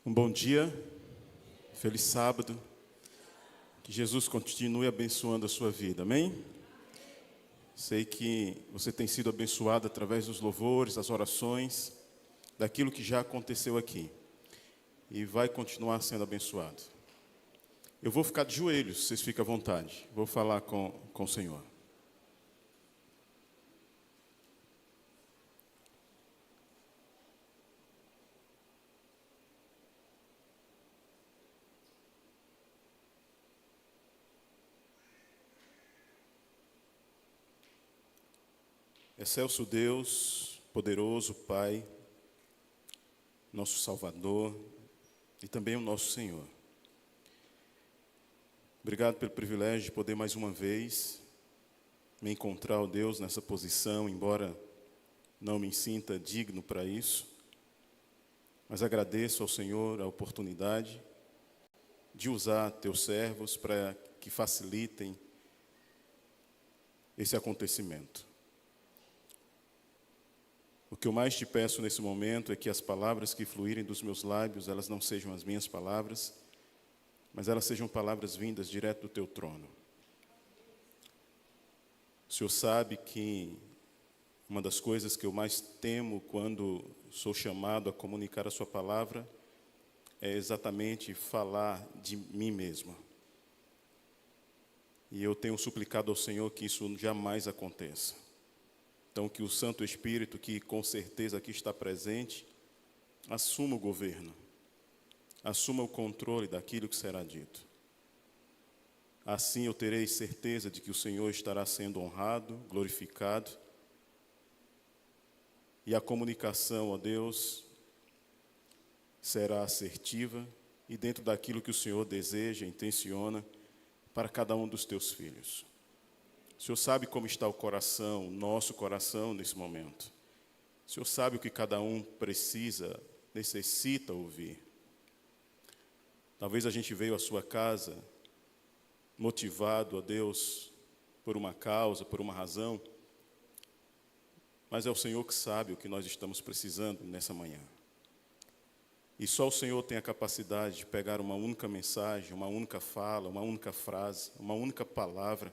Um bom dia, feliz sábado, que Jesus continue abençoando a sua vida, amém? Sei que você tem sido abençoado através dos louvores, das orações, daquilo que já aconteceu aqui, e vai continuar sendo abençoado. Eu vou ficar de joelhos, vocês ficam à vontade, vou falar com o Senhor. Excelso Deus, poderoso Pai, nosso Salvador e também o nosso Senhor. Obrigado pelo privilégio de poder mais uma vez me encontrar, ó Deus, nessa posição, embora não me sinta digno para isso, mas agradeço ao Senhor a oportunidade de usar teus servos para que facilitem esse acontecimento. O que eu mais te peço nesse momento é que as palavras que fluírem dos meus lábios, elas não sejam as minhas palavras, mas elas sejam palavras vindas direto do teu trono. O Senhor sabe que uma das coisas que eu mais temo quando sou chamado a comunicar a sua palavra é exatamente falar de mim mesmo. E eu tenho suplicado ao Senhor que isso jamais aconteça. Então, que o Santo Espírito, que com certeza aqui está presente, assuma o governo, assuma o controle daquilo que será dito. Assim eu terei certeza de que o Senhor estará sendo honrado, glorificado, e a comunicação, ó Deus, será assertiva e dentro daquilo que o Senhor deseja, intenciona para cada um dos teus filhos. O Senhor sabe como está o coração, o nosso coração nesse momento. O Senhor sabe o que cada um precisa, necessita ouvir. Talvez a gente veio à sua casa motivado a Deus por uma causa, por uma razão, mas é o Senhor que sabe o que nós estamos precisando nessa manhã. E só o Senhor tem a capacidade de pegar uma única mensagem, uma única fala, uma única frase, uma única palavra,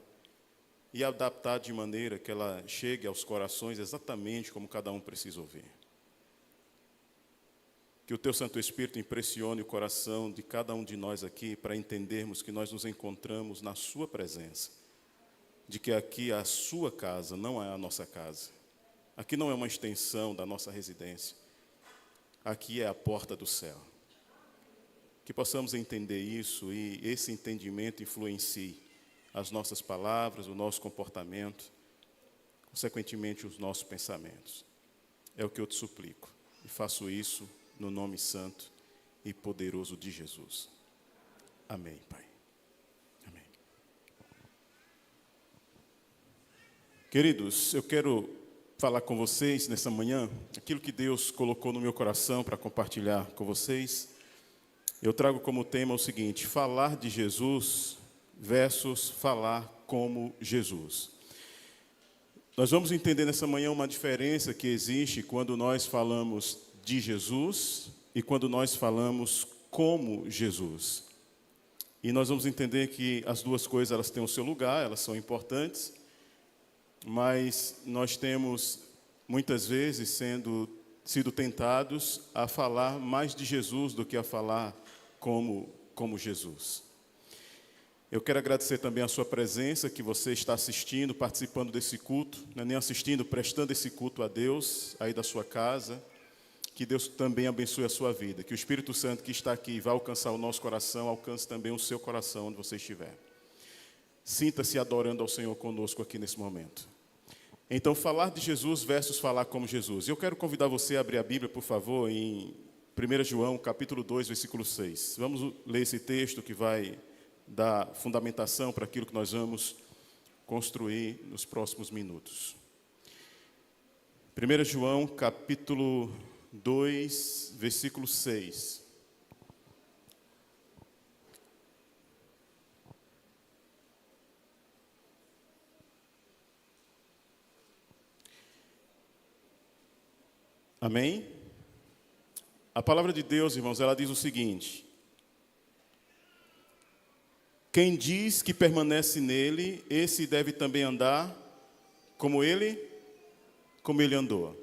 e adaptar de maneira que ela chegue aos corações exatamente como cada um precisa ouvir. Que o Teu Santo Espírito impressione o coração de cada um de nós aqui para entendermos que nós nos encontramos na Sua presença, de que aqui é a Sua casa, não é a nossa casa. Aqui não é uma extensão da nossa residência, aqui é a porta do céu. Que possamos entender isso e esse entendimento influencie as nossas palavras, o nosso comportamento, consequentemente os nossos pensamentos. É o que eu te suplico. E faço isso no nome santo e poderoso de Jesus. Amém, Pai. Amém. Queridos, eu quero falar com vocês nessa manhã aquilo que Deus colocou no meu coração para compartilhar com vocês. Eu trago como tema o seguinte: falar de Jesus versus falar como Jesus. Nós vamos entender nessa manhã uma diferença que existe quando nós falamos de Jesus e quando nós falamos como Jesus. E nós vamos entender que as duas coisas elas têm o seu lugar, elas são importantes, mas nós temos muitas vezes sido tentados a falar mais de Jesus do que a falar como Jesus. Eu quero agradecer também a sua presença, que você está assistindo, participando desse culto, não é nem assistindo, prestando esse culto a Deus, aí da sua casa. Que Deus também abençoe a sua vida, que o Espírito Santo que está aqui vai alcançar o nosso coração, alcance também o seu coração onde você estiver. Sinta-se adorando ao Senhor conosco aqui nesse momento. Então, falar de Jesus versus falar como Jesus. Eu quero convidar você a abrir a Bíblia, por favor, em 1 João, capítulo 2, versículo 6. Vamos ler esse texto que vai dar fundamentação para aquilo que nós vamos construir nos próximos minutos. 1 João, capítulo 2, versículo 6. Amém? A palavra de Deus, irmãos, ela diz o seguinte: quem diz que permanece nele, esse deve também andar como ele andou.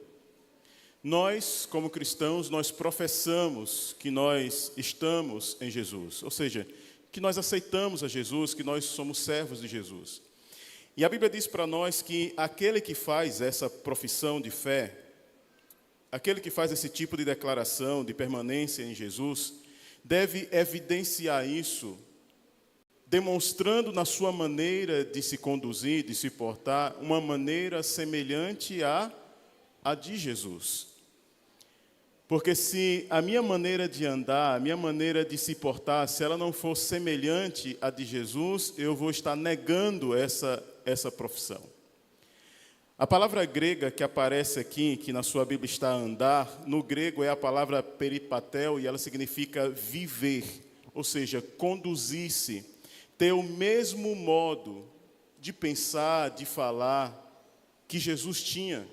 Nós, como cristãos, nós professamos que nós estamos em Jesus, ou seja, que nós aceitamos a Jesus, que nós somos servos de Jesus. E a Bíblia diz para nós que aquele que faz essa profissão de fé, aquele que faz esse tipo de declaração de permanência em Jesus, deve evidenciar isso, demonstrando na sua maneira de se conduzir, de se portar, uma maneira semelhante à de Jesus. Porque se a minha maneira de andar, a minha maneira de se portar, se ela não for semelhante à de Jesus, eu vou estar negando essa profissão. A palavra grega que aparece aqui, que na sua Bíblia está andar, no grego é a palavra peripatel e ela significa viver, ou seja, conduzir-se, ter o mesmo modo de pensar, de falar que Jesus tinha.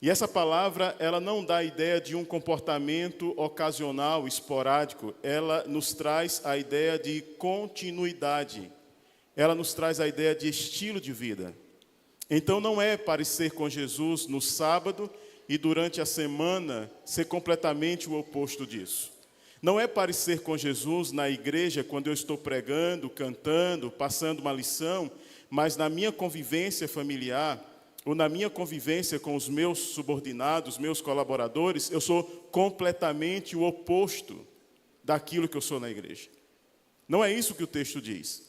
E essa palavra, ela não dá a ideia de um comportamento ocasional, esporádico, ela nos traz a ideia de continuidade, ela nos traz a ideia de estilo de vida. Então não é parecer com Jesus no sábado e durante a semana ser completamente o oposto disso. Não é parecer com Jesus na igreja quando eu estou pregando, cantando, passando uma lição, mas na minha convivência familiar ou na minha convivência com os meus subordinados, meus colaboradores, eu sou completamente o oposto daquilo que eu sou na igreja. Não é isso que o texto diz.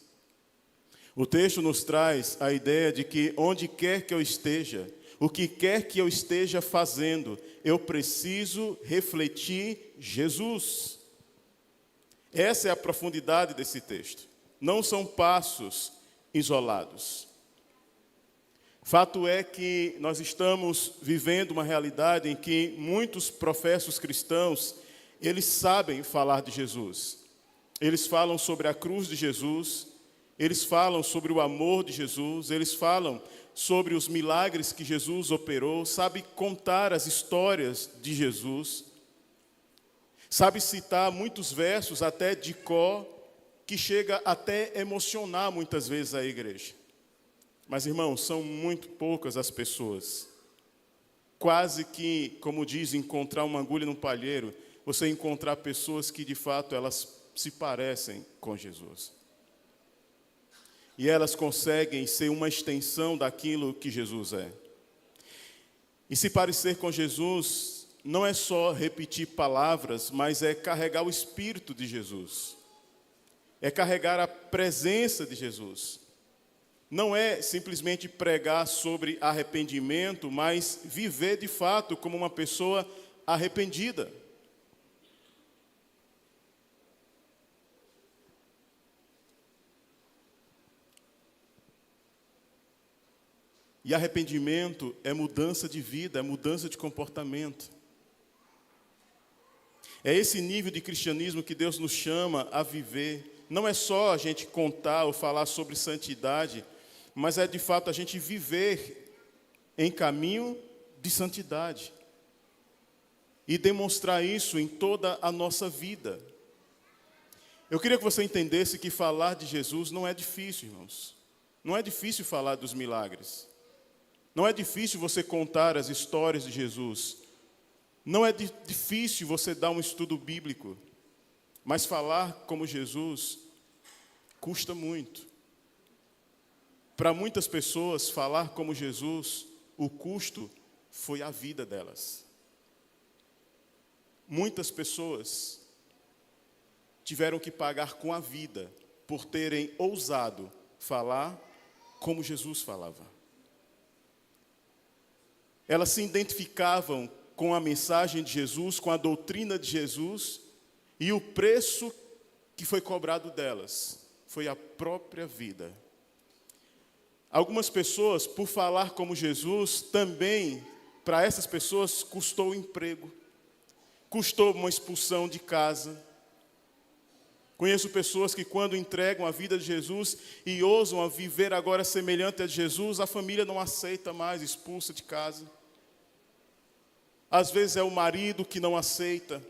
O texto nos traz a ideia de que onde quer que eu esteja, o que quer que eu esteja fazendo, eu preciso refletir Jesus. Essa é a profundidade desse texto. Não são passos isolados. Fato é que nós estamos vivendo uma realidade em que muitos professos cristãos, eles sabem falar de Jesus. Eles falam sobre a cruz de Jesus, eles falam sobre o amor de Jesus, eles falam sobre os milagres que Jesus operou, sabem contar as histórias de Jesus, sabe citar muitos versos até de cor, que chega até emocionar muitas vezes a igreja. Mas, irmãos, são muito poucas as pessoas. Quase que, como diz, encontrar uma agulha no palheiro, você encontrar pessoas que, de fato, elas se parecem com Jesus. E elas conseguem ser uma extensão daquilo que Jesus é. E se parecer com Jesus não é só repetir palavras, mas é carregar o Espírito de Jesus. É carregar a presença de Jesus. Não é simplesmente pregar sobre arrependimento, mas viver de fato como uma pessoa arrependida. E arrependimento é mudança de vida, é mudança de comportamento. É esse nível de cristianismo que Deus nos chama a viver. Não é só a gente contar ou falar sobre santidade, mas é de fato a gente viver em caminho de santidade. E demonstrar isso em toda a nossa vida. Eu queria que você entendesse que falar de Jesus não é difícil, irmãos. Não é difícil falar dos milagres. Não é difícil você contar as histórias de Jesus. Não é difícil você dar um estudo bíblico. Mas falar como Jesus custa muito. Para muitas pessoas, falar como Jesus, o custo foi a vida delas. Muitas pessoas tiveram que pagar com a vida por terem ousado falar como Jesus falava. Elas se identificavam com a mensagem de Jesus, com a doutrina de Jesus, e o preço que foi cobrado delas foi a própria vida. Algumas pessoas, por falar como Jesus, também, para essas pessoas, custou o emprego, custou uma expulsão de casa. Conheço pessoas que quando entregam a vida de Jesus e ousam a viver agora semelhante a Jesus, a família não aceita mais, expulsa de casa. às vezes é o marido que não aceita.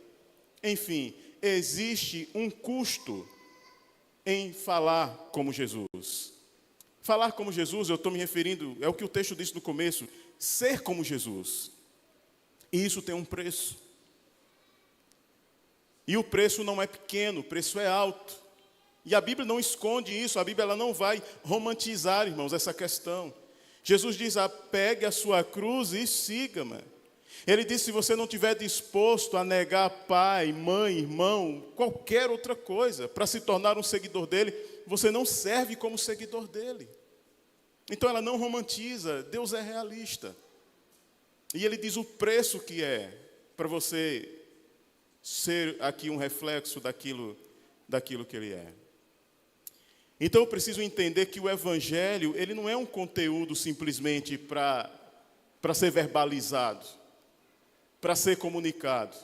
Enfim, existe um custo em falar como Jesus. Falar como Jesus, eu estou me referindo, é o que o texto disse no começo, ser como Jesus. E isso tem um preço. E o preço não é pequeno, o preço é alto. E a Bíblia não esconde isso, a Bíblia ela não vai romantizar, irmãos, essa questão. Jesus diz, pegue a sua cruz e siga-me. Ele disse, se você não estiver disposto a negar pai, mãe, irmão, qualquer outra coisa, para se tornar um seguidor dele, você não serve como seguidor dele. Então ela não romantiza, Deus é realista. E ele diz o preço que é para você ser aqui um reflexo daquilo que ele é. Então eu preciso entender que o Evangelho, ele não é um conteúdo simplesmente para ser verbalizado, para ser comunicado.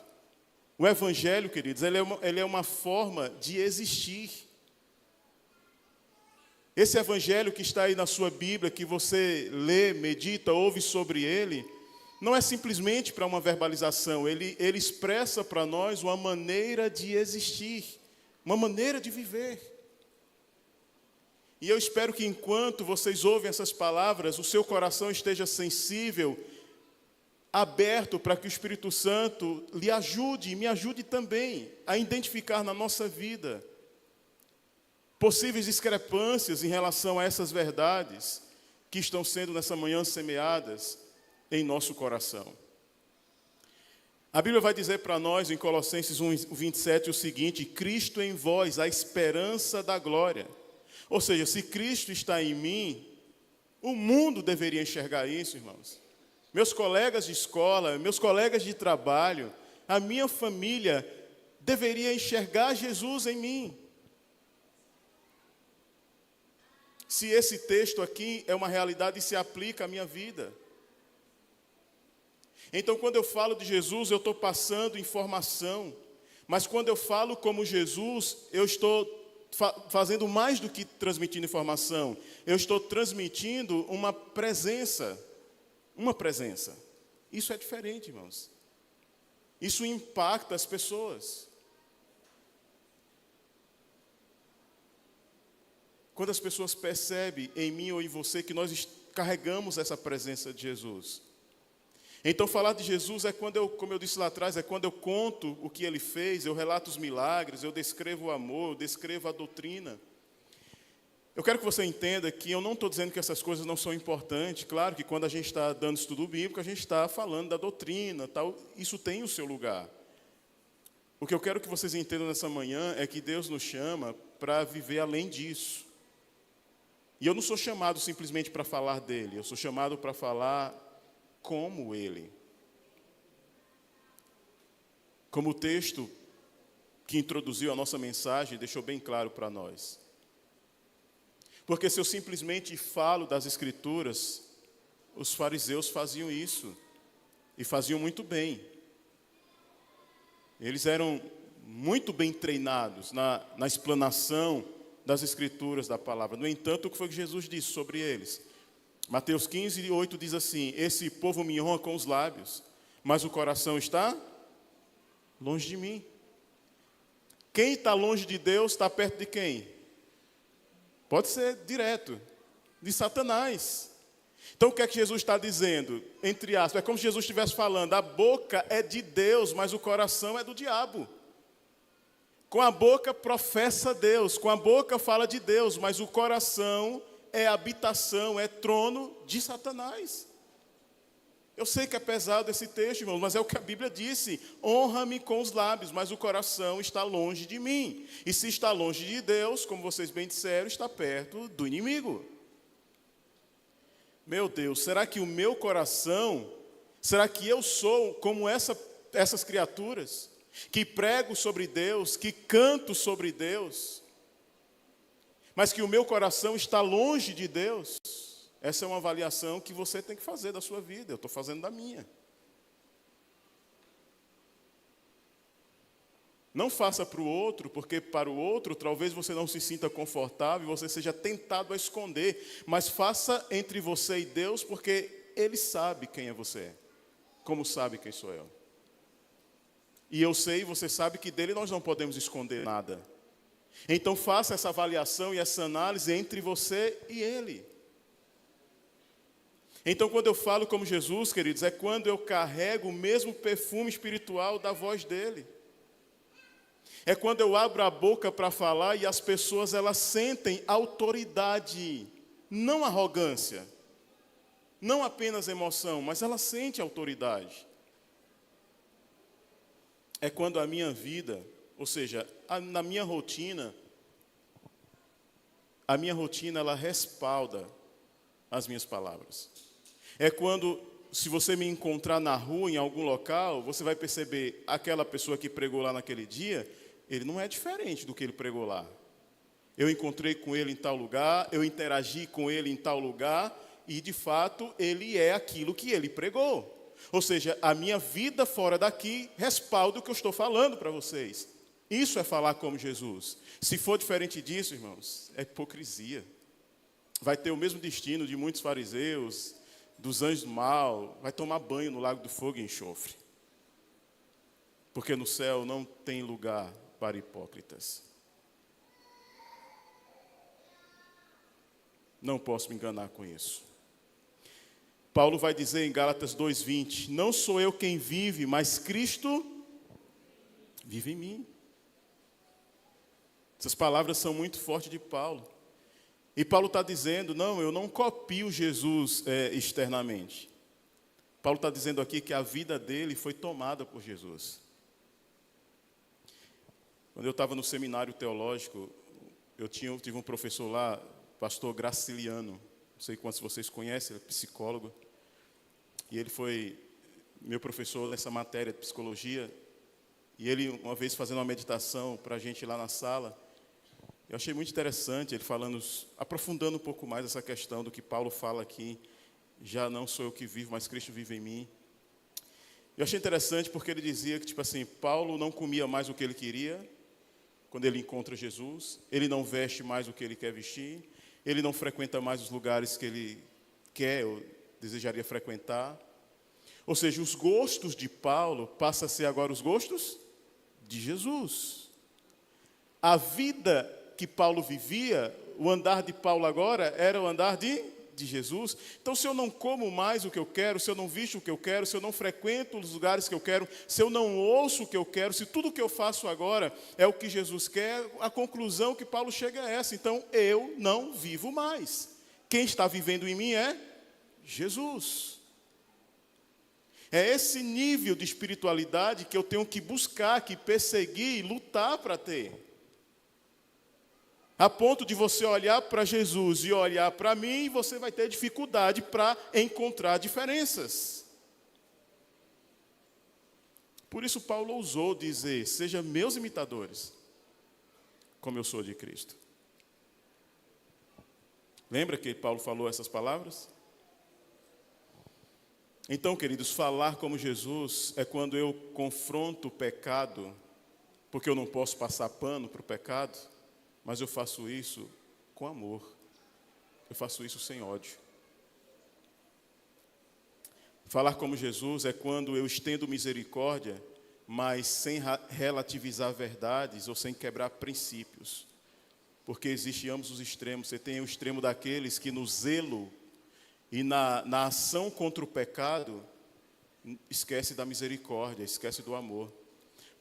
O Evangelho, queridos, ele é uma forma de existir. Esse Evangelho que está aí na sua Bíblia, que você lê, medita, ouve sobre ele, não é simplesmente para uma verbalização, ele expressa para nós uma maneira de existir, uma maneira de viver. E eu espero que enquanto vocês ouvem essas palavras, o seu coração esteja sensível, aberto para que o Espírito Santo lhe ajude e me ajude também a identificar na nossa vida possíveis discrepâncias em relação a essas verdades que estão sendo nessa manhã semeadas em nosso coração. A Bíblia vai dizer para nós em Colossenses 1:27 o seguinte: Cristo em vós, a esperança da glória. Ou seja, se Cristo está em mim, o mundo deveria enxergar isso, irmãos. Meus colegas de escola, meus colegas de trabalho, a minha família deveria enxergar Jesus em mim. Se esse texto aqui é uma realidade e se aplica à minha vida. Então, quando eu falo de Jesus, eu estou passando informação. Mas quando eu falo como Jesus, eu estou fazendo mais do que transmitindo informação. Eu estou transmitindo uma presença. Uma presença. Isso é diferente, irmãos. Isso impacta as pessoas. Quando as pessoas percebem em mim ou em você que nós carregamos essa presença de Jesus. Então, falar de Jesus é quando como eu disse lá atrás, é quando eu conto o que ele fez, eu relato os milagres, eu descrevo o amor, eu descrevo a doutrina. Eu quero que você entenda que eu não estou dizendo que essas coisas não são importantes. Claro que quando a gente está dando estudo bíblico, a gente está falando da doutrina, tal, isso tem o seu lugar. O que eu quero que vocês entendam nessa manhã é que Deus nos chama para viver além disso. E eu não sou chamado simplesmente para falar dele, eu sou chamado para falar como ele. Como o texto que introduziu a nossa mensagem deixou bem claro para nós. Porque se eu simplesmente falo das Escrituras, os fariseus faziam isso, e faziam muito bem. Eles eram muito bem treinados na explanação das Escrituras, da palavra. No entanto, o que foi que Jesus disse sobre eles? Mateus 15:8 diz assim: esse povo me honra com os lábios, mas o coração está longe de mim. Quem está longe de Deus está perto de quem? Pode ser direto, de Satanás. Então o que é que Jesus está dizendo? Entre aspas, é como se Jesus estivesse falando, a boca é de Deus, mas o coração é do diabo. Com a boca professa Deus, com a boca fala de Deus, mas o coração é habitação, é trono de Satanás. Eu sei que é pesado esse texto, irmão, mas é o que a Bíblia disse. Honra-me com os lábios, mas o coração está longe de mim. E se está longe de Deus, como vocês bem disseram, está perto do inimigo. Meu Deus, será que o meu coração, será que eu sou como essas criaturas? Que prego sobre Deus, que canto sobre Deus, mas que o meu coração está longe de Deus? Essa é uma avaliação que você tem que fazer da sua vida, eu estou fazendo da minha. Não faça para o outro, porque para o outro talvez você não se sinta confortável, você seja tentado a esconder, mas faça entre você e Deus, porque Ele sabe quem é você. como sabe quem sou eu. E eu sei, você sabe que dele nós não podemos esconder nada. Então faça essa avaliação e essa análise entre você e ele. Então quando eu falo como Jesus, queridos, é quando eu carrego o mesmo perfume espiritual da voz dele. É quando eu abro a boca para falar e as pessoas elas sentem autoridade, não arrogância, não apenas emoção, mas elas sentem autoridade. É quando a minha vida, ou seja, na minha rotina ela respalda as minhas palavras. É quando, se você me encontrar na rua, em algum local, você vai perceber aquela pessoa que pregou lá naquele dia, ele não é diferente do que ele pregou lá. Eu encontrei com ele em tal lugar, eu interagi com ele em tal lugar, e de fato ele é aquilo que ele pregou. Ou seja, a minha vida fora daqui respalda o que eu estou falando para vocês. Isso é falar como Jesus. Se for diferente disso, irmãos, é hipocrisia. Vai ter o mesmo destino de muitos fariseus, dos anjos do mal, vai tomar banho no lago do fogo e enxofre. Porque no céu não tem lugar para hipócritas. Não posso me enganar com isso. Paulo vai dizer em Gálatas 2:20, não sou eu quem vive, mas Cristo vive em mim. Essas palavras são muito fortes de Paulo. E Paulo está dizendo, não, eu não copio Jesus externamente. Paulo está dizendo aqui que a vida dele foi tomada por Jesus. Quando eu estava no seminário teológico, eu tive um professor lá, pastor Graciliano, não sei quantos vocês conhecem, ele é psicólogo. E ele foi meu professor nessa matéria de psicologia. E ele, uma vez fazendo uma meditação para a gente lá na sala, eu achei muito interessante ele falando, aprofundando um pouco mais essa questão do que Paulo fala aqui. Já não sou eu que vivo, mas Cristo vive em mim. Eu achei interessante porque ele dizia que, tipo assim, Paulo não comia mais o que ele queria, quando ele encontra Jesus. Ele não veste mais o que ele quer vestir. Ele não frequenta mais os lugares que ele quer ou desejaria frequentar. Ou seja, os gostos de Paulo passam a ser agora os gostos de Jesus. A vida que Paulo vivia, o andar de Paulo agora, era o andar de Jesus. Então, se eu não como mais o que eu quero, se eu não visto o que eu quero, se eu não frequento os lugares que eu quero, se eu não ouço o que eu quero, se tudo o que eu faço agora é o que Jesus quer, a conclusão que Paulo chega é essa. Então, eu não vivo mais. Quem está vivendo em mim é Jesus. É esse nível de espiritualidade que eu tenho que buscar, que perseguir e lutar para ter. A ponto de você olhar para Jesus e olhar para mim, você vai ter dificuldade para encontrar diferenças. Por isso Paulo ousou dizer, sejam meus imitadores, como eu sou de Cristo. Lembra que Paulo falou essas palavras? Então, queridos, falar como Jesus é quando eu confronto o pecado, porque eu não posso passar pano para o pecado, mas eu faço isso com amor. Eu faço isso sem ódio. Falar como Jesus é quando eu estendo misericórdia, mas sem relativizar verdades ou sem quebrar princípios. Porque existe ambos os extremos. Você tem o extremo daqueles que no zelo e na ação contra o pecado, esquece da misericórdia, esquece do amor.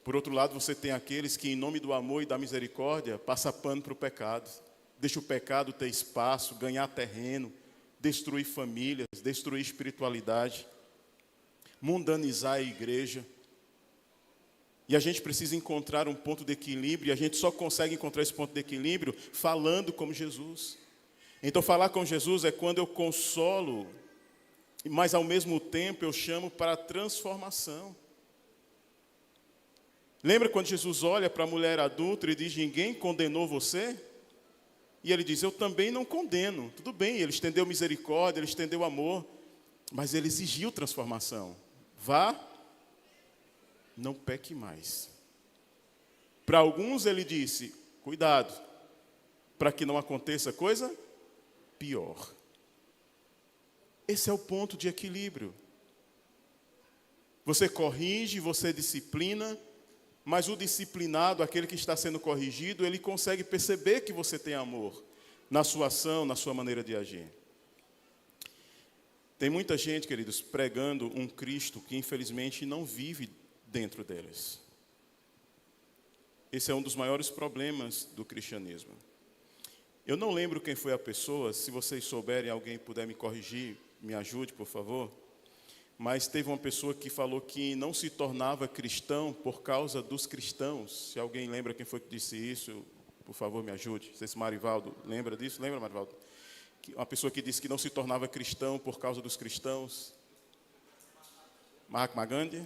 Por outro lado, você tem aqueles que, em nome do amor e da misericórdia, passa pano para o pecado. Deixa o pecado ter espaço, ganhar terreno, destruir famílias, destruir espiritualidade, mundanizar a igreja. E a gente precisa encontrar um ponto de equilíbrio, e a gente só consegue encontrar esse ponto de equilíbrio falando como Jesus. Então, falar com Jesus é quando eu consolo, mas ao mesmo tempo eu chamo para a transformação. Lembra quando Jesus olha para a mulher adúltera e diz, ninguém condenou você? E ele diz, eu também não condeno. Tudo bem, ele estendeu misericórdia, ele estendeu amor, mas ele exigiu transformação. Vá, não peque mais. Para alguns ele disse, cuidado, para que não aconteça coisa pior. Esse é o ponto de equilíbrio. Você corrige, você disciplina, mas o disciplinado, aquele que está sendo corrigido, ele consegue perceber que você tem amor na sua ação, na sua maneira de agir. Tem muita gente, queridos, pregando um Cristo que infelizmente não vive dentro deles. Esse é um dos maiores problemas do cristianismo. Eu não lembro quem foi a pessoa, se vocês souberem, alguém puder me corrigir, me ajude, por favor. Mas teve uma pessoa que falou que não se tornava cristão por causa dos cristãos. Se alguém lembra quem foi que disse isso, por favor, me ajude. Se esse Marivaldo lembra disso? Lembra, Marivaldo? Uma pessoa que disse que não se tornava cristão por causa dos cristãos. Mahatma Gandhi?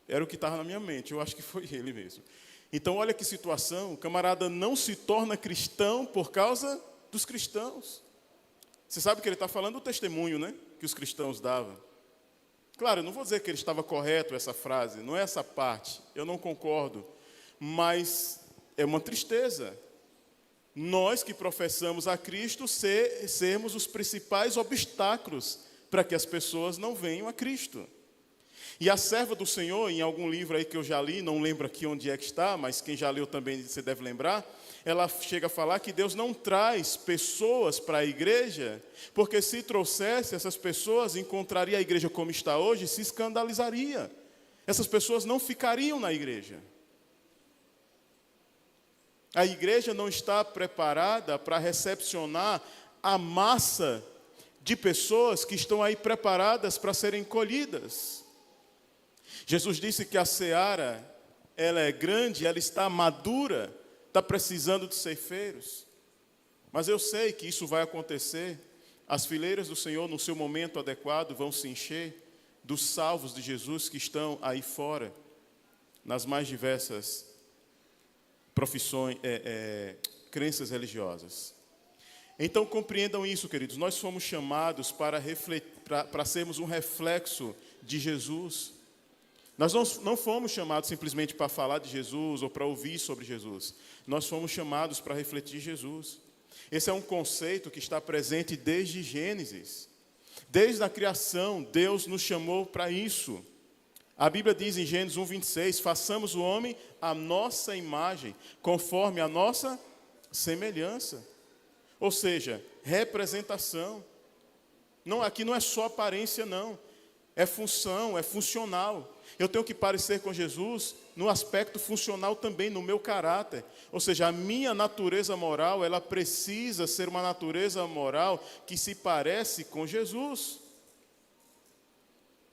Era o que estava na minha mente, eu acho que foi ele mesmo. Então, olha que situação, o camarada não se torna cristão por causa dos cristãos. Você sabe que ele está falando do testemunho, né, que os cristãos davam. Claro, eu não vou dizer que ele estava correto essa frase, não é essa parte, eu não concordo. Mas é uma tristeza. Nós que professamos a Cristo sermos os principais obstáculos para que as pessoas não venham a Cristo. E a serva do Senhor, em algum livro aí que eu já li, não lembro aqui onde é que está, mas quem já leu também você deve lembrar, ela chega a falar que Deus não traz pessoas para a igreja, porque se trouxesse, essas pessoas encontraria a igreja como está hoje e se escandalizaria. Essas pessoas não ficariam na igreja. A igreja não está preparada para recepcionar a massa de pessoas que estão aí preparadas para serem colhidas. Jesus disse que a seara, ela é grande, ela está madura, está precisando de ceifeiros. Mas eu sei que isso vai acontecer. As fileiras do Senhor, no seu momento adequado, vão se encher dos salvos de Jesus que estão aí fora, nas mais diversas profissões, crenças religiosas. Então compreendam isso, queridos. Nós fomos chamados para sermos um reflexo de Jesus. Nós não fomos chamados simplesmente para falar de Jesus ou para ouvir sobre Jesus. Nós fomos chamados para refletir Jesus. Esse é um conceito que está presente desde Gênesis. Desde a criação, Deus nos chamou para isso. A Bíblia diz em Gênesis 1:26, façamos o homem à nossa imagem, conforme a nossa semelhança. Ou seja, representação. Aqui não é só aparência, não. É função, é funcional. Eu tenho que parecer com Jesus no aspecto funcional também, no meu caráter. Ou seja, a minha natureza moral, ela precisa ser uma natureza moral que se parece com Jesus.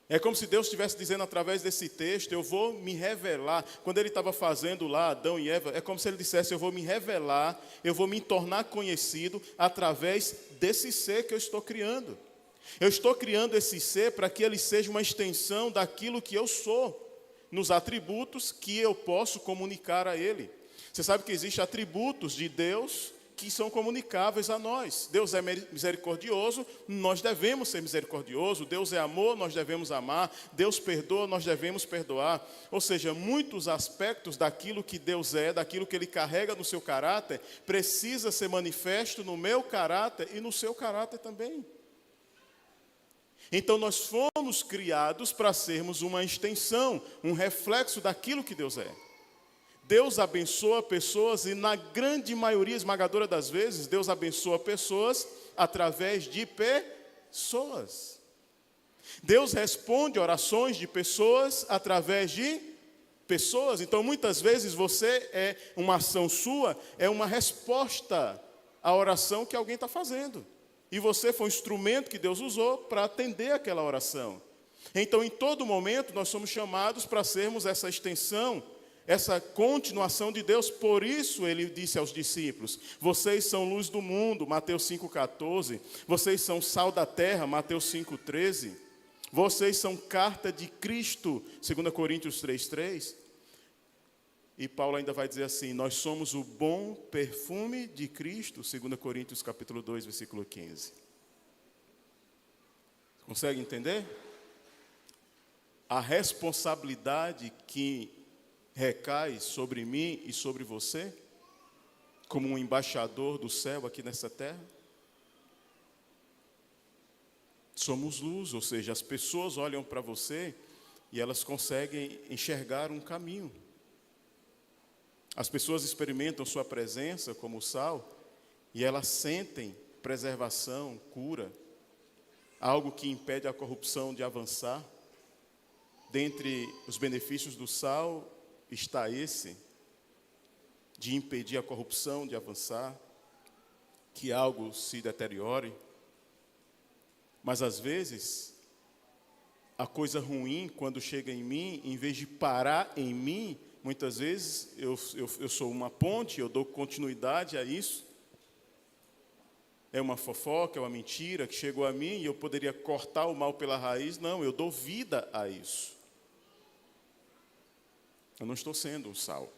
É como se Deus estivesse dizendo através desse texto, eu vou me revelar. Quando ele estava fazendo lá Adão e Eva, é como se ele dissesse, eu vou me revelar, eu vou me tornar conhecido através desse ser que eu estou criando. Eu estou criando esse ser para que ele seja uma extensão daquilo que eu sou, nos atributos que eu posso comunicar a ele. Você sabe que existem atributos de Deus que são comunicáveis a nós. Deus é misericordioso, nós devemos ser misericordiosos. Deus é amor, nós devemos amar. Deus perdoa, nós devemos perdoar. Ou seja, muitos aspectos daquilo que Deus é, daquilo que Ele carrega no seu caráter, precisa ser manifesto no meu caráter e no seu caráter também. Então nós fomos criados para sermos uma extensão, um reflexo daquilo que Deus é. Deus abençoa pessoas e na grande maioria esmagadora das vezes, Deus abençoa pessoas através de pessoas. Deus responde orações de pessoas através de pessoas. Então muitas vezes uma ação sua é uma resposta à oração que alguém está fazendo. E você foi um instrumento que Deus usou para atender aquela oração. Então, em todo momento, nós somos chamados para sermos essa extensão, essa continuação de Deus. Por isso, ele disse aos discípulos, vocês são luz do mundo, Mateus 5,14. Vocês são sal da terra, Mateus 5,13. Vocês são carta de Cristo, 2 Coríntios 3,3. E Paulo ainda vai dizer assim, nós somos o bom perfume de Cristo, 2 Coríntios capítulo 2, versículo 15. Consegue entender? A responsabilidade que recai sobre mim e sobre você, como um embaixador do céu aqui nessa terra. Somos luz, ou seja, as pessoas olham para você e elas conseguem enxergar um caminho. As pessoas experimentam sua presença como sal e elas sentem preservação, cura, algo que impede a corrupção de avançar. Dentre os benefícios do sal está esse, de impedir a corrupção de avançar, que algo se deteriore. Mas às vezes, a coisa ruim, quando chega em mim, em vez de parar em mim, muitas vezes eu sou uma ponte, eu dou continuidade a isso. É uma fofoca, é uma mentira que chegou a mim e eu poderia cortar o mal pela raiz. Não, eu dou vida a isso. Eu não estou sendo um sal.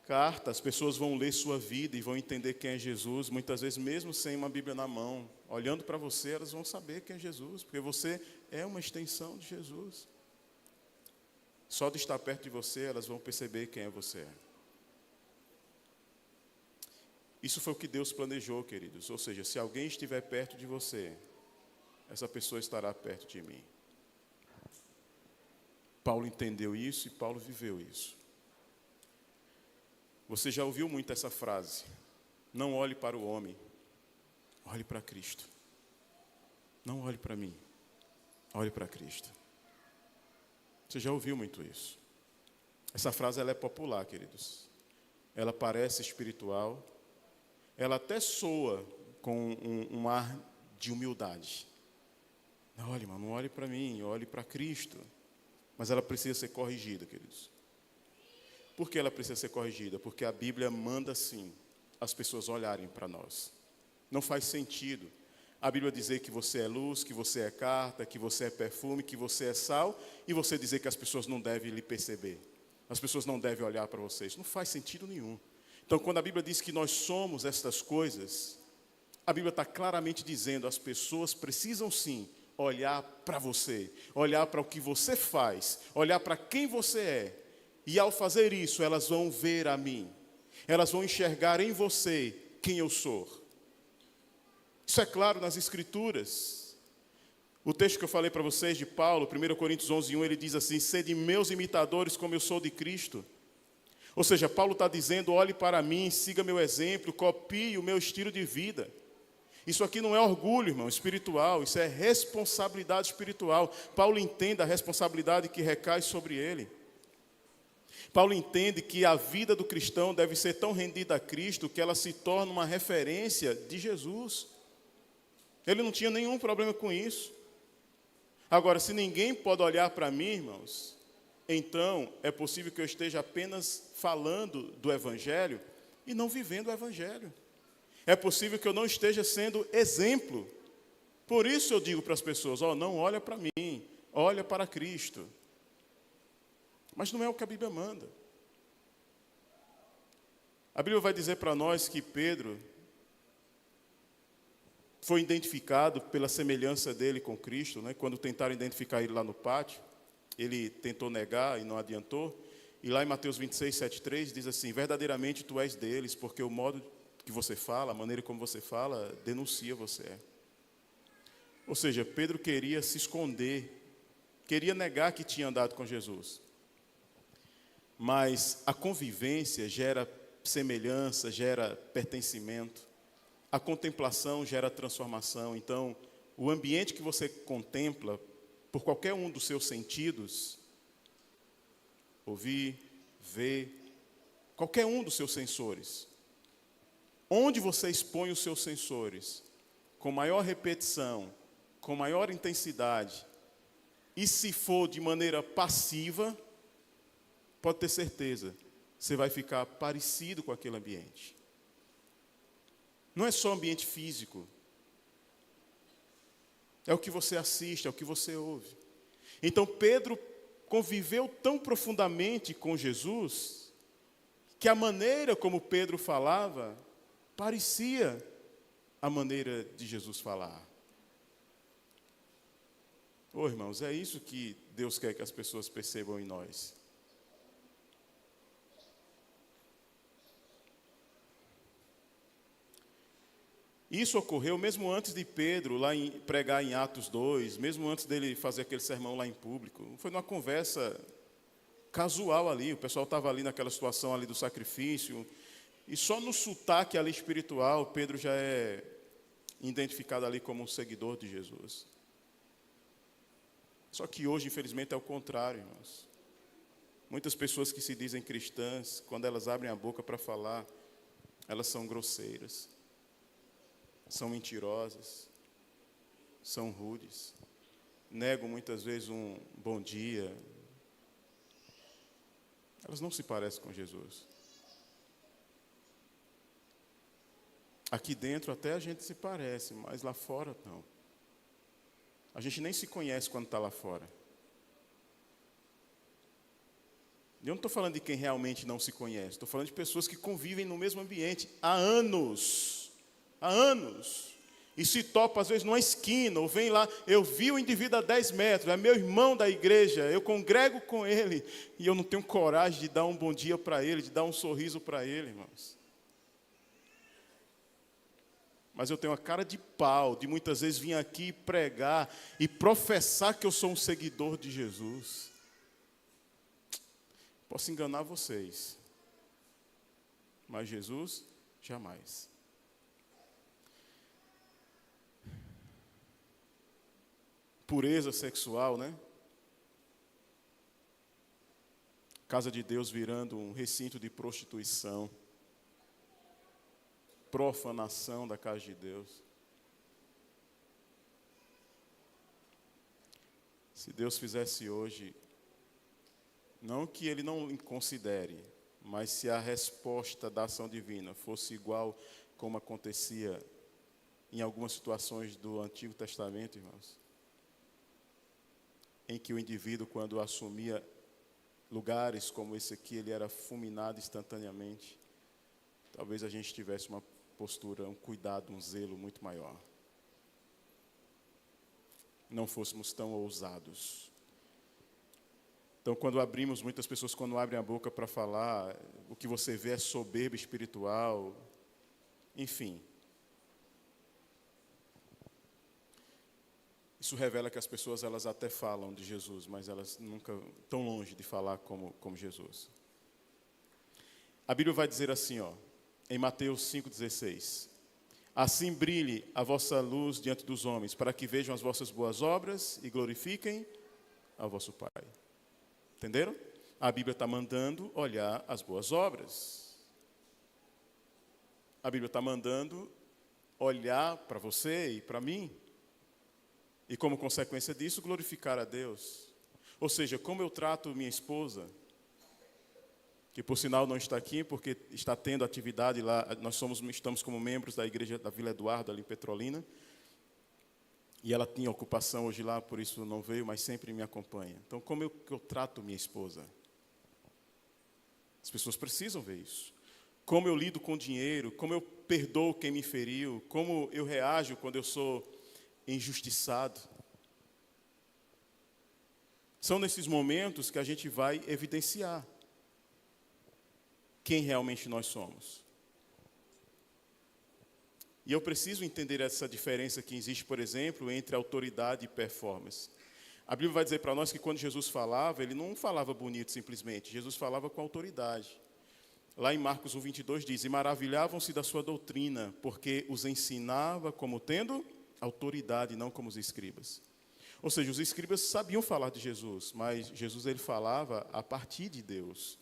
Carta, as pessoas vão ler sua vida e vão entender quem é Jesus, muitas vezes mesmo sem uma Bíblia na mão. Olhando para você, elas vão saber quem é Jesus, porque você é uma extensão de Jesus. Só de estar perto de você, elas vão perceber quem é você. Isso foi o que Deus planejou, queridos. Ou seja, se alguém estiver perto de você, essa pessoa estará perto de mim. Paulo entendeu isso e Paulo viveu isso. Você já ouviu muito essa frase: não olhe para o homem, olhe para Cristo. Não olhe para mim, olhe para Cristo. Você já ouviu muito isso. Essa frase ela é popular, queridos. Ela parece espiritual, ela até soa com um ar de humildade. Não, olhe, irmão, não olhe para mim, olhe para Cristo. Mas ela precisa ser corrigida, queridos. Por que ela precisa ser corrigida? Porque a Bíblia manda, sim, as pessoas olharem para nós. Não faz sentido a Bíblia dizer que você é luz, que você é carta, que você é perfume, que você é sal, e você dizer que as pessoas não devem lhe perceber. As pessoas não devem olhar para vocês. Não faz sentido nenhum. Então, quando a Bíblia diz que nós somos estas coisas, a Bíblia está claramente dizendo, as pessoas precisam, sim, olhar para você, olhar para o que você faz, olhar para quem você é. E ao fazer isso, elas vão ver a mim. Elas vão enxergar em você quem eu sou. Isso é claro nas Escrituras. O texto que eu falei para vocês de Paulo, 1 Coríntios 11:1, ele diz assim: sede meus imitadores como eu sou de Cristo. Ou seja, Paulo está dizendo, olhe para mim, siga meu exemplo, copie o meu estilo de vida. Isso aqui não é orgulho, irmão, espiritual, isso é responsabilidade espiritual. Paulo entende a responsabilidade que recai sobre ele. Paulo entende que a vida do cristão deve ser tão rendida a Cristo que ela se torna uma referência de Jesus. Ele não tinha nenhum problema com isso. Agora, se ninguém pode olhar para mim, irmãos, então é possível que eu esteja apenas falando do Evangelho e não vivendo o Evangelho. É possível que eu não esteja sendo exemplo. Por isso eu digo para as pessoas, não olha para mim, olha para Cristo. Mas não é o que a Bíblia manda. A Bíblia vai dizer para nós que Pedro foi identificado pela semelhança dele com Cristo, né? Quando tentaram identificar ele lá no pátio, ele tentou negar e não adiantou. E lá em Mateus 26, 7:3 diz assim: verdadeiramente tu és deles, porque o modo que você fala, a maneira como você fala, denuncia você. Ou seja, Pedro queria se esconder, queria negar que tinha andado com Jesus. Mas a convivência gera semelhança, gera pertencimento. A contemplação gera transformação. Então, o ambiente que você contempla, por qualquer um dos seus sentidos, ouvir, ver, qualquer um dos seus sensores, onde você expõe os seus sensores, com maior repetição, com maior intensidade, e se for de maneira passiva, pode ter certeza, você vai ficar parecido com aquele ambiente. Não é só ambiente físico. É o que você assiste, é o que você ouve. Então Pedro conviveu tão profundamente com Jesus, que a maneira como Pedro falava, parecia a maneira de Jesus falar. Irmãos, é isso que Deus quer que as pessoas percebam em nós. Isso ocorreu mesmo antes de Pedro pregar em Atos 2, mesmo antes dele fazer aquele sermão lá em público. Foi numa conversa casual ali, o pessoal estava ali naquela situação ali do sacrifício, e só no sotaque ali espiritual, Pedro já é identificado ali como um seguidor de Jesus. Só que hoje, infelizmente, é o contrário, irmãos. Muitas pessoas que se dizem cristãs, quando elas abrem a boca para falar, elas são grosseiras, são mentirosas, são rudes, negam muitas vezes um bom dia. Elas não se parecem com Jesus. Aqui dentro até a gente se parece, mas lá fora não. A gente nem se conhece quando está lá fora. Eu não estou falando de quem realmente não se conhece. Estou falando de pessoas que convivem no mesmo ambiente há anos. Há anos. E se topa, às vezes, numa esquina, ou vem lá, eu vi o indivíduo a 10 metros, é meu irmão da igreja, eu congrego com ele, e eu não tenho coragem de dar um bom dia para ele, de dar um sorriso para ele, irmãos. Mas eu tenho a cara de pau de muitas vezes vir aqui pregar e professar que eu sou um seguidor de Jesus. Posso enganar vocês, mas Jesus, jamais. Pureza sexual, né? Casa de Deus virando um recinto de prostituição. Profanação da casa de Deus. Se Deus fizesse hoje, não que Ele não considere, mas se a resposta da ação divina fosse igual como acontecia em algumas situações do Antigo Testamento, irmãos, em que o indivíduo, quando assumia lugares como esse aqui, ele era fulminado instantaneamente, talvez a gente tivesse uma postura, um cuidado, um zelo muito maior. Não fôssemos tão ousados. Então, quando abrimos, muitas pessoas quando abrem a boca para falar, o que você vê é soberba espiritual, enfim. Isso revela que as pessoas, elas até falam de Jesus, mas elas nunca estão longe de falar como Jesus. A Bíblia vai dizer assim, em Mateus 5,16. Assim brilhe a vossa luz diante dos homens, para que vejam as vossas boas obras e glorifiquem ao vosso Pai. Entenderam? A Bíblia está mandando olhar as boas obras. A Bíblia está mandando olhar para você e para mim. E como consequência disso, glorificar a Deus. Ou seja, como eu trato minha esposa, que por sinal não está aqui, porque está tendo atividade lá, estamos como membros da igreja da Vila Eduardo, ali em Petrolina, e ela tinha ocupação hoje lá, por isso não veio, mas sempre me acompanha. Então, como eu trato minha esposa? As pessoas precisam ver isso. Como eu lido com o dinheiro, como eu perdoo quem me feriu, como eu reajo quando eu sou injustiçado. São nesses momentos que a gente vai evidenciar quem realmente nós somos. E eu preciso entender essa diferença que existe, por exemplo, entre autoridade e performance. A Bíblia vai dizer para nós que quando Jesus falava, ele não falava bonito simplesmente, Jesus falava com autoridade. Lá em Marcos 1:22 diz, e maravilhavam-se da sua doutrina, porque os ensinava como tendo autoridade, não como os escribas. Ou seja, os escribas sabiam falar de Jesus, mas Jesus ele falava a partir de Deus.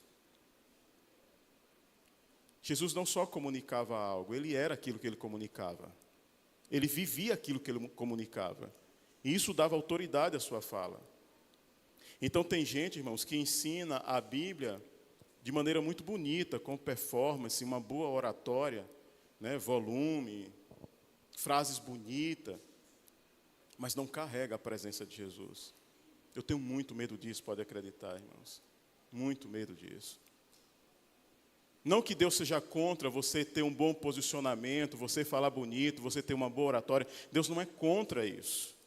Jesus não só comunicava algo, ele era aquilo que ele comunicava. Ele vivia aquilo que ele comunicava. E isso dava autoridade à sua fala. Então tem gente, irmãos, que ensina a Bíblia de maneira muito bonita, com performance, uma boa oratória, né, volume, frases bonitas, mas não carrega a presença de Jesus. Eu tenho muito medo disso, pode acreditar, irmãos. Muito medo disso. Não que Deus seja contra você ter um bom posicionamento, você falar bonito, você ter uma boa oratória. Deus não é contra isso.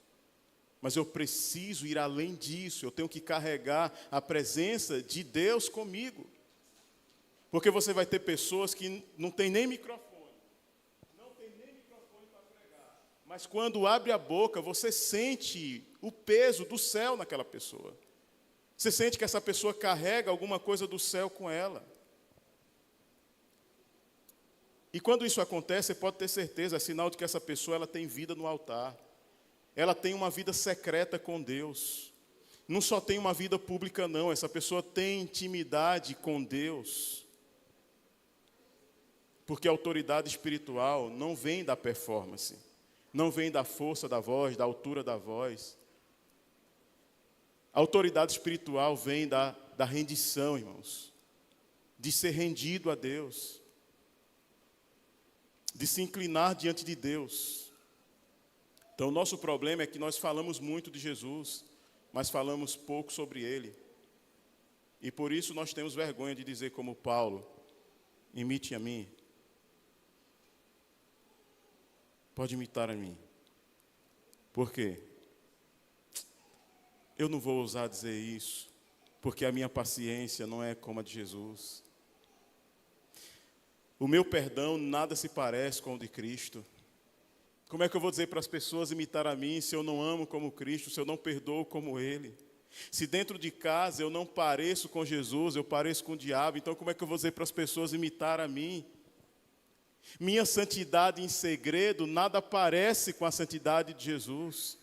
Mas eu preciso ir além disso. Eu tenho que carregar a presença de Deus comigo. Porque você vai ter pessoas que não têm nem microfone. Não tem nem microfone para Mas quando abre a boca, você sente o peso do céu naquela pessoa. Você sente que essa pessoa carrega alguma coisa do céu com ela. E quando isso acontece, você pode ter certeza, é sinal de que essa pessoa ela tem vida no altar. Ela tem uma vida secreta com Deus. Não só tem uma vida pública, não. Essa pessoa tem intimidade com Deus. Porque a autoridade espiritual não vem da performance. Não vem da força da voz, da altura da voz. A autoridade espiritual vem da rendição, irmãos. De ser rendido a Deus. De se inclinar diante de Deus. Então, o nosso problema é que nós falamos muito de Jesus, mas falamos pouco sobre Ele. E por isso nós temos vergonha de dizer como Paulo, imite a mim. Pode imitar a mim. Por quê? Eu não vou ousar dizer isso, porque a minha paciência não é como a de Jesus. O meu perdão nada se parece com o de Cristo. Como é que eu vou dizer para as pessoas imitar a mim se eu não amo como Cristo, se eu não perdoo como Ele? Se dentro de casa eu não pareço com Jesus, eu pareço com o diabo, então como é que eu vou dizer para as pessoas imitar a mim? Minha santidade em segredo nada parece com a santidade de Jesus.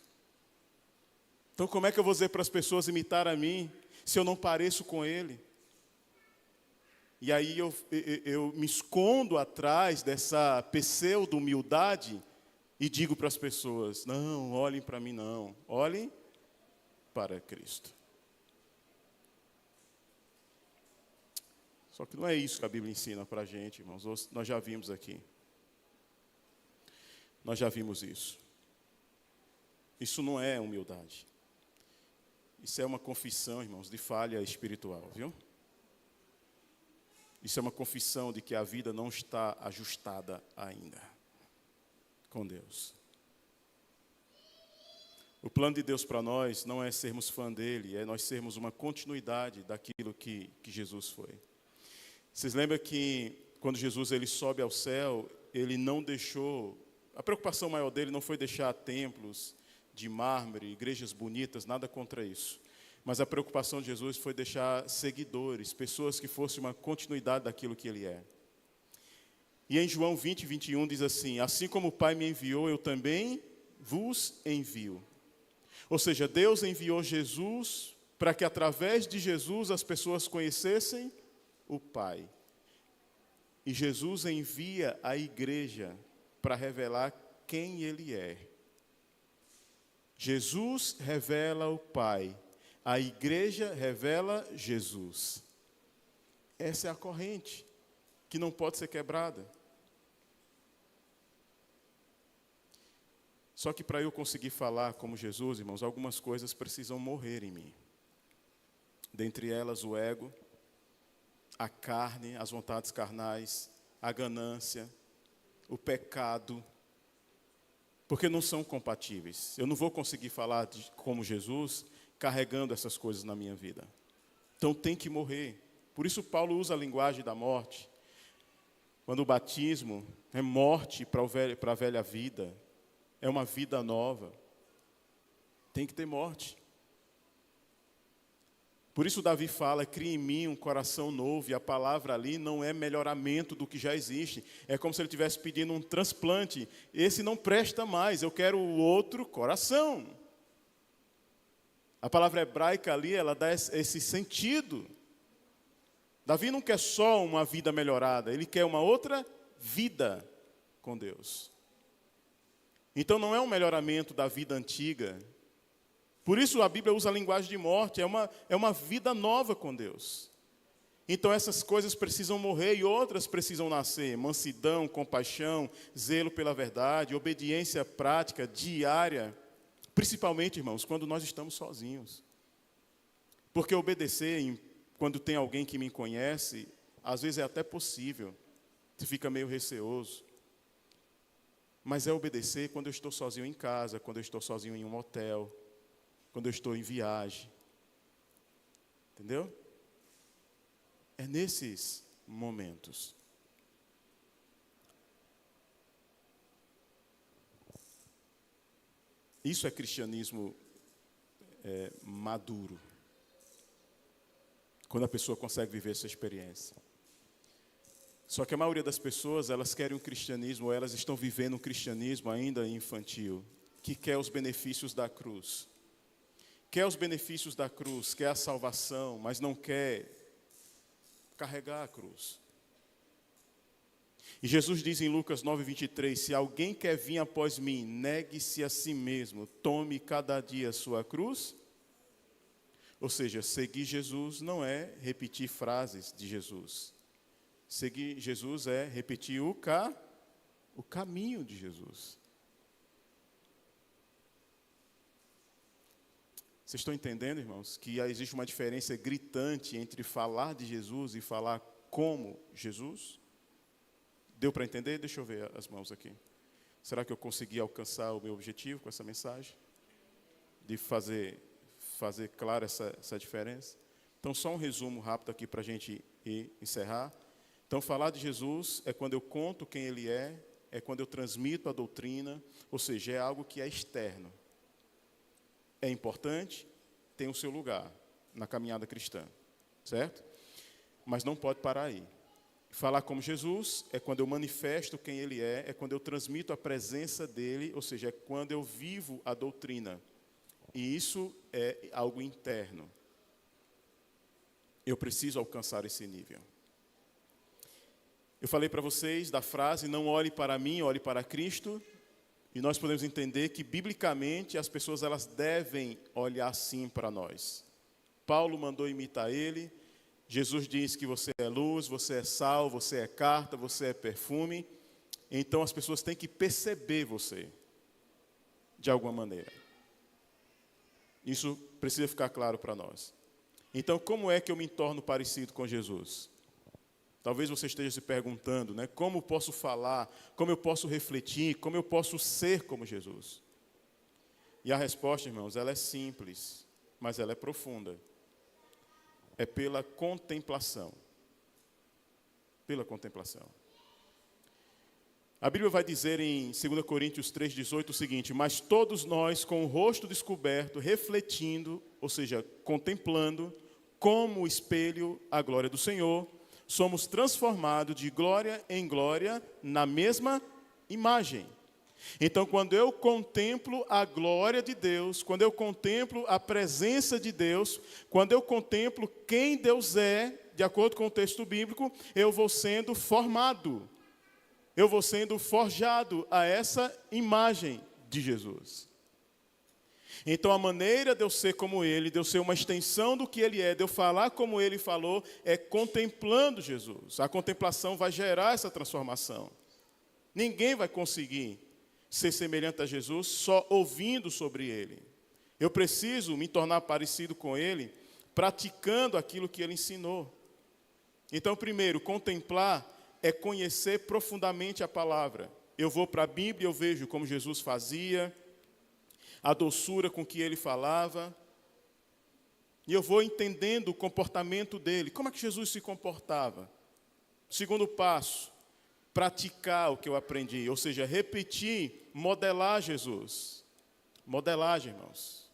Então como é que eu vou dizer para as pessoas imitar a mim se eu não pareço com Ele? E aí eu me escondo atrás dessa pseudo-humildade e digo para as pessoas, não, olhem para mim não, olhem para Cristo. Só que não é isso que a Bíblia ensina para a gente, irmãos. Nós já vimos aqui. Nós já vimos isso. Isso não é humildade. Isso é uma confissão, irmãos, de falha espiritual, viu? Isso é uma confissão de que a vida não está ajustada ainda com Deus. O plano de Deus para nós não é sermos fã dele, é nós sermos uma continuidade daquilo que Jesus foi. Vocês lembram que quando Jesus ele sobe ao céu, ele não deixou, a preocupação maior dele não foi deixar templos de mármore, igrejas bonitas, nada contra isso. Mas a preocupação de Jesus foi deixar seguidores, pessoas que fossem uma continuidade daquilo que ele é. E em João 20, 21 diz assim, assim como o Pai me enviou, eu também vos envio. Ou seja, Deus enviou Jesus para que através de Jesus as pessoas conhecessem o Pai. E Jesus envia a igreja para revelar quem Ele é. Jesus revela o Pai. A igreja revela Jesus. Essa é a corrente que não pode ser quebrada. Só que para eu conseguir falar como Jesus, irmãos, algumas coisas precisam morrer em mim. Dentre elas o ego, a carne, as vontades carnais, a ganância, o pecado, porque não são compatíveis. Eu não vou conseguir falar como Jesus carregando essas coisas na minha vida. Então tem que morrer. Por isso Paulo usa a linguagem da morte. Quando o batismo é morte para a velha vida, é uma vida nova. Tem que ter morte. Por isso Davi fala, cria em mim um coração novo, e a palavra ali não é melhoramento do que já existe. É como se ele estivesse pedindo um transplante. Esse não presta mais, eu quero o outro coração. A palavra hebraica ali, ela dá esse sentido. Davi não quer só uma vida melhorada, ele quer uma outra vida com Deus. Então não é um melhoramento da vida antiga. Por isso a Bíblia usa a linguagem de morte, é uma vida nova com Deus. Então essas coisas precisam morrer e outras precisam nascer. Mansidão, compaixão, zelo pela verdade, obediência prática, diária. Principalmente, irmãos, quando nós estamos sozinhos. Porque obedecer, quando tem alguém que me conhece, às vezes é até possível. Você fica meio receoso. Mas é obedecer quando eu estou sozinho em casa, quando eu estou sozinho em um hotel, quando eu estou em viagem. Entendeu? É nesses momentos. Isso é cristianismo maduro. Quando a pessoa consegue viver essa experiência. Só que a maioria das pessoas, elas querem um cristianismo, ou elas estão vivendo um cristianismo ainda infantil, que quer os benefícios da cruz. Quer os benefícios da cruz, quer a salvação, mas não quer carregar a cruz. E Jesus diz em Lucas 9:23, se alguém quer vir após mim, negue-se a si mesmo, tome cada dia a sua cruz. Ou seja, seguir Jesus não é repetir frases de Jesus. Seguir Jesus é repetir o caminho de Jesus. Vocês estão entendendo, irmãos, que existe uma diferença gritante entre falar de Jesus e falar como Jesus? Deu para entender? Deixa eu ver as mãos aqui. Será que eu consegui alcançar o meu objetivo com essa mensagem? De fazer clara essa diferença? Então, só um resumo rápido aqui para a gente encerrar. Então, falar de Jesus é quando eu conto quem Ele é quando eu transmito a doutrina, ou seja, é algo que é externo. É importante, tem o seu lugar na caminhada cristã, certo? Mas não pode parar aí. Falar como Jesus é quando eu manifesto quem Ele é quando eu transmito a presença dEle, ou seja, é quando eu vivo a doutrina. E isso é algo interno. Eu preciso alcançar esse nível. Eu falei para vocês da frase, não olhe para mim, olhe para Cristo. E nós podemos entender que, biblicamente, as pessoas elas devem olhar sim para nós. Paulo mandou imitar ele. Jesus diz que você é luz, você é sal, você é carta, você é perfume. Então, as pessoas têm que perceber você, de alguma maneira. Isso precisa ficar claro para nós. Então, como é que eu me torno parecido com Jesus? Talvez você esteja se perguntando, né? Como posso falar, como eu posso refletir, como eu posso ser como Jesus? E a resposta, irmãos, ela é simples, mas ela é profunda. É pela contemplação. Pela contemplação. A Bíblia vai dizer em 2 Coríntios 3,18 o seguinte, mas todos nós com o rosto descoberto, refletindo, ou seja, contemplando, como o espelho a glória do Senhor, somos transformados de glória em glória na mesma imagem. Então, quando eu contemplo a glória de Deus, quando eu contemplo a presença de Deus, quando eu contemplo quem Deus é, de acordo com o texto bíblico, eu vou sendo formado, eu vou sendo forjado a essa imagem de Jesus. Então, a maneira de eu ser como Ele, de eu ser uma extensão do que Ele é, de eu falar como Ele falou, é contemplando Jesus. A contemplação vai gerar essa transformação. Ninguém vai conseguir ser semelhante a Jesus só ouvindo sobre Ele. Eu preciso me tornar parecido com Ele, praticando aquilo que Ele ensinou. Então, primeiro, contemplar é conhecer profundamente a palavra. Eu vou para a Bíblia, eu vejo como Jesus fazia, a doçura com que ele falava, e eu vou entendendo o comportamento dele. Como é que Jesus se comportava? Segundo passo, praticar o que eu aprendi, ou seja, repetir, modelar Jesus. Modelagem, irmãos.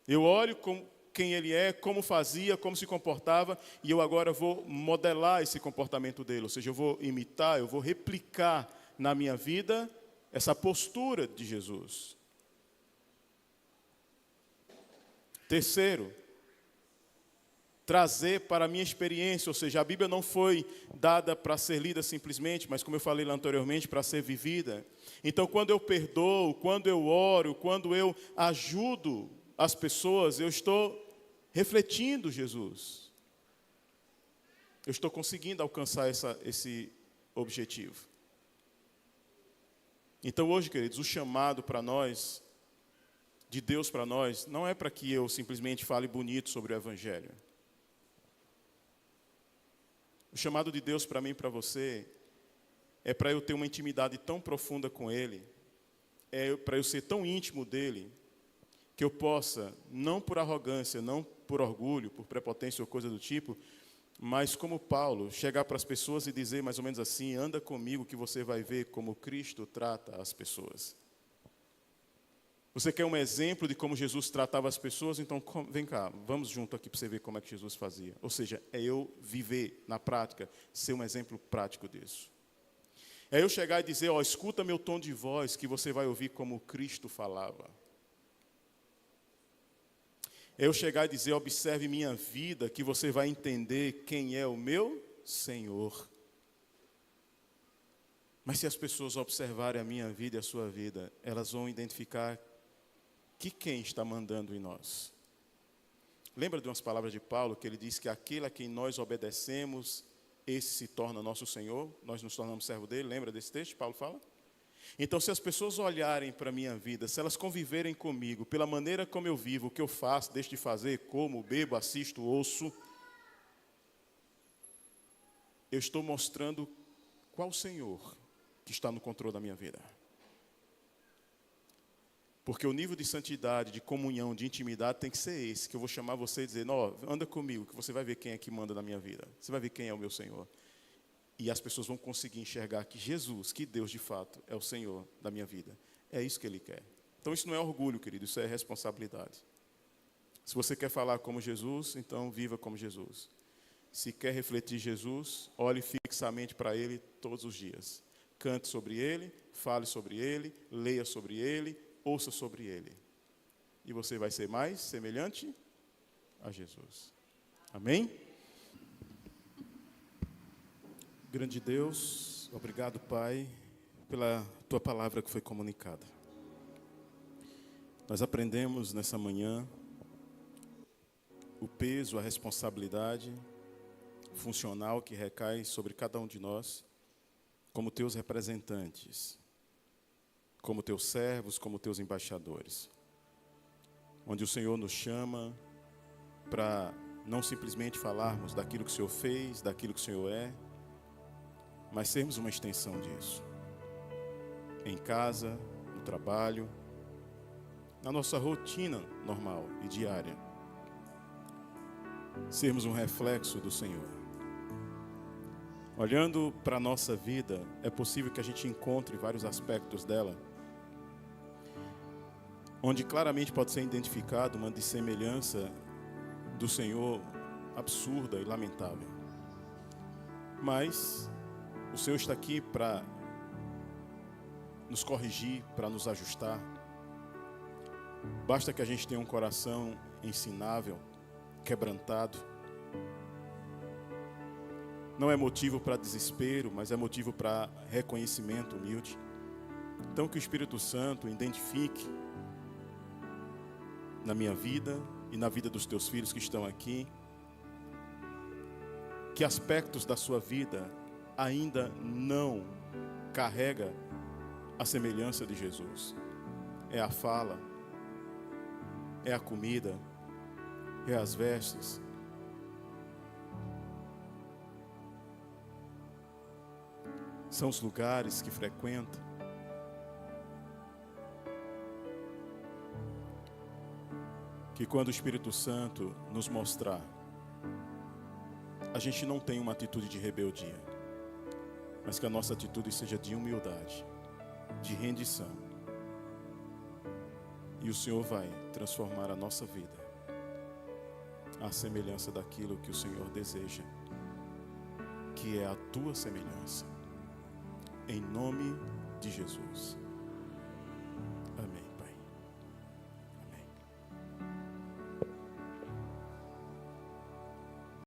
Eu olho com quem ele é, como fazia, como se comportava, e eu agora vou modelar esse comportamento dele, ou seja, eu vou imitar, eu vou replicar na minha vida essa postura de Jesus. Terceiro, trazer para a minha experiência, ou seja, a Bíblia não foi dada para ser lida simplesmente, mas como eu falei lá anteriormente, para ser vivida. Então, quando eu perdoo, quando eu oro, quando eu ajudo as pessoas, eu estou refletindo Jesus. Eu estou conseguindo alcançar esse objetivo. Então, hoje, queridos, o chamado para nós, de Deus para nós, não é para que eu simplesmente fale bonito sobre o Evangelho. O chamado de Deus para mim e para você é para eu ter uma intimidade tão profunda com Ele, é para eu ser tão íntimo dEle, que eu possa, não por arrogância, não por orgulho, por prepotência ou coisa do tipo, mas como Paulo, chegar para as pessoas e dizer mais ou menos assim, anda comigo que você vai ver como Cristo trata as pessoas. Você quer um exemplo de como Jesus tratava as pessoas? Então, vem cá, vamos junto aqui para você ver como é que Jesus fazia. Ou seja, é eu viver na prática, ser um exemplo prático disso. É eu chegar e dizer, escuta meu tom de voz, que você vai ouvir como Cristo falava. É eu chegar e dizer, observe minha vida, que você vai entender quem é o meu Senhor. Mas se as pessoas observarem a minha vida e a sua vida, elas vão identificar que quem está mandando em nós. Lembra de umas palavras de Paulo, que ele diz que aquele a quem nós obedecemos, esse se torna nosso Senhor, nós nos tornamos servo dele. Lembra desse texto que Paulo fala? Então, se as pessoas olharem para a minha vida, se elas conviverem comigo, pela maneira como eu vivo, o que eu faço, deixo de fazer, como, bebo, assisto, ouço, eu estou mostrando qual Senhor que está no controle da minha vida. Porque o nível de santidade, de comunhão, de intimidade tem que ser esse, que eu vou chamar você e dizer, anda comigo, que você vai ver quem é que manda na minha vida. Você vai ver quem é o meu Senhor. E as pessoas vão conseguir enxergar que Jesus, que Deus de fato, é o Senhor da minha vida. É isso que Ele quer. Então isso não é orgulho, querido, isso é responsabilidade. Se você quer falar como Jesus, então viva como Jesus. Se quer refletir Jesus, olhe fixamente para Ele todos os dias. Cante sobre Ele, fale sobre Ele, leia sobre Ele, ouça sobre Ele. E você vai ser mais semelhante a Jesus. Amém? Grande Deus, obrigado, Pai, pela Tua palavra que foi comunicada. Nós aprendemos nessa manhã o peso, a responsabilidade funcional que recai sobre cada um de nós, como Teus representantes, como Teus servos, como Teus embaixadores. Onde o Senhor nos chama para não simplesmente falarmos daquilo que o Senhor fez, daquilo que o Senhor é, mas sermos uma extensão disso. Em casa, no trabalho, na nossa rotina normal e diária. Sermos um reflexo do Senhor. Olhando para a nossa vida, é possível que a gente encontre vários aspectos dela, onde claramente pode ser identificado uma dissemelhança do Senhor absurda e lamentável. Mas o Senhor está aqui para nos corrigir, para nos ajustar. Basta que a gente tenha um coração ensinável, quebrantado. Não é motivo para desespero, mas é motivo para reconhecimento humilde. Então que o Espírito Santo identifique na minha vida e na vida dos teus filhos que estão aqui, que aspectos da sua vida ainda não carrega a semelhança de Jesus. É a fala, é a comida, é as vestes. São os lugares que frequenta. Que quando o Espírito Santo nos mostrar, a gente não tem uma atitude de rebeldia, mas que a nossa atitude seja de humildade, de rendição. E o Senhor vai transformar a nossa vida à semelhança daquilo que o Senhor deseja, que é a tua semelhança. Em nome de Jesus.